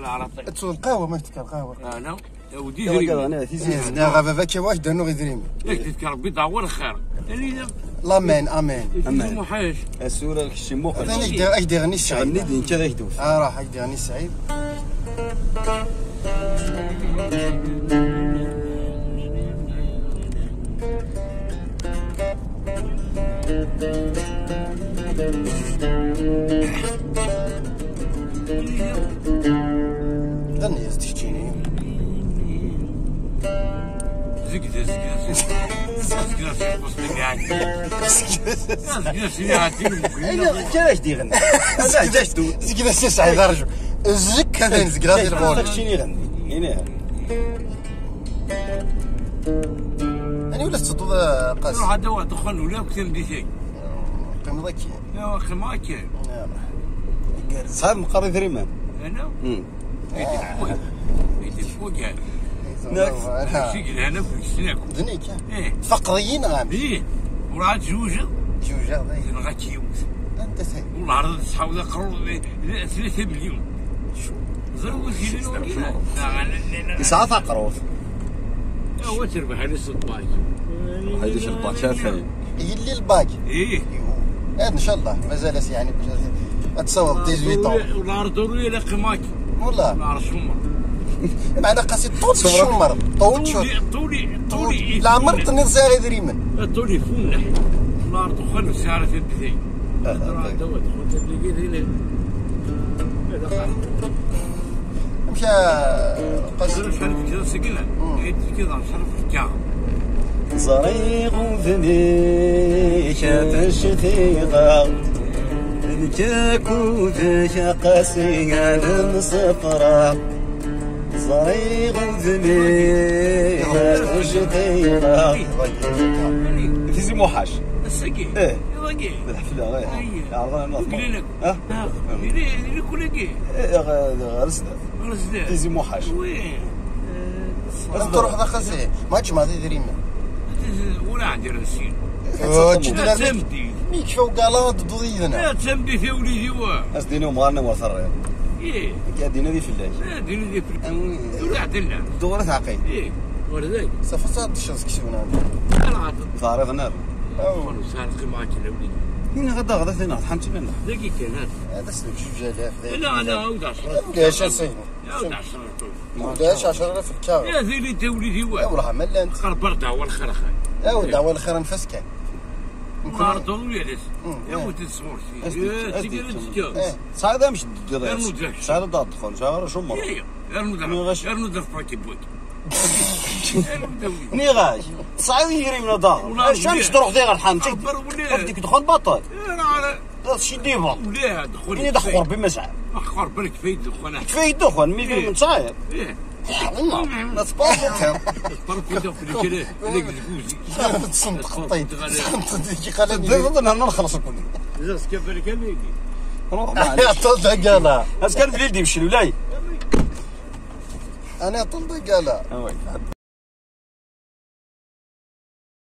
لا عرفت تسول القهوه ما تذكر القهوه انا ودي دريمي انا غافا كي واش دانو غيدريمي ياك تذكر بيضا هو الخير لامين امين امان محاش السوره كشي مخ انا اش دير غني السعيد غني انت غير دوف راح اش دير غني السعيد غني تشتيني زقده كيفاش دي غني زكدا سي سعيد رجل الزك هذا زكدا ديال الغول شتيني غني هنا يعني ولا تصدو قاس روح هذا واحد دخل ولا كثير ندي شيء كم ذاك يا اخي ما كاين صاحب مقري دريمان انا يدي فوق يعني شي هنا في السناك دنيك ايه فقريين غام ايه وراه جوجه غاتيوت انت سي والله عرض صحاب قروا 3 مليون زروج لي ساعات قروف هو تربح على الصباط هيدي شربات شافعي هي اللي الباك ايه ان شاء الله مازال يعني تصور 18 ولا عرضوا لي قماك والله ما عرفش هما معنا قاسي طول الشمر طول طولي لا عمرت نصير دريمن طولي فنح ولا عرضوا خلوا سيارة البثي هذا دوت خذ لقيت هنا هذا قاعد مشى قصر شرف كذا سكنه عيد كذا شرف الكعب صريغ ذني شتشثيغا الجاكو ذا قاسي على صفرا صريغ ذني شتشثيغا تيزي موحش السقي ايه يلاقي الحفله ايه عرضنا قلي لك ها قلي كل لقي غرسنا تيزي موحش وين تروح ذا قاسي ما تجمع ذي دريمن ولا عندي راسين لا تمدي ميك شو قالات ضدينا لا تمدي في وليدي وا اسدينو مغارنا وثر ايه قاعدين هذه في الليل لا ديري دي ولا عدلنا دورة عقيل ايه ولذلك صافي الشمس كسبنا انا عاد فارغ نار خلص سارق معك الاولاد هنا غدا غدا ثنا حمت لنا دقيقه هذا سلك 2000 لا انا عاود 10 ليش اسيني عاود 10 ليش 10000 في الكاو يا ذي اللي توليدي وا والله ملا انت خربرتها هو الخرخ يا ولد هو الخير نفسك ما طولوا يا ليش يا ولد الصور يا سيجاره الكاس صعدا مش المدرك. صعدا ضاد دخل شهر شو مر ارنو باكي بوك نيغاش صعد يجري من دار الشمس تروح دير الحانتي بدك تدخل بطل لا شي ديفا ولا دخل كي دخل بمسعى اخر بالك فايد دخل كيف دخل ميدير من صاير ايه لا سباس طرف يدخل كده لك الجوزي تصنت خطيت كي قال ضربنا نخلص الكل زاس كيف بالك ميدي روح يا طلت قالها هذا كان بليدي يمشي ولاي انا طلت قالها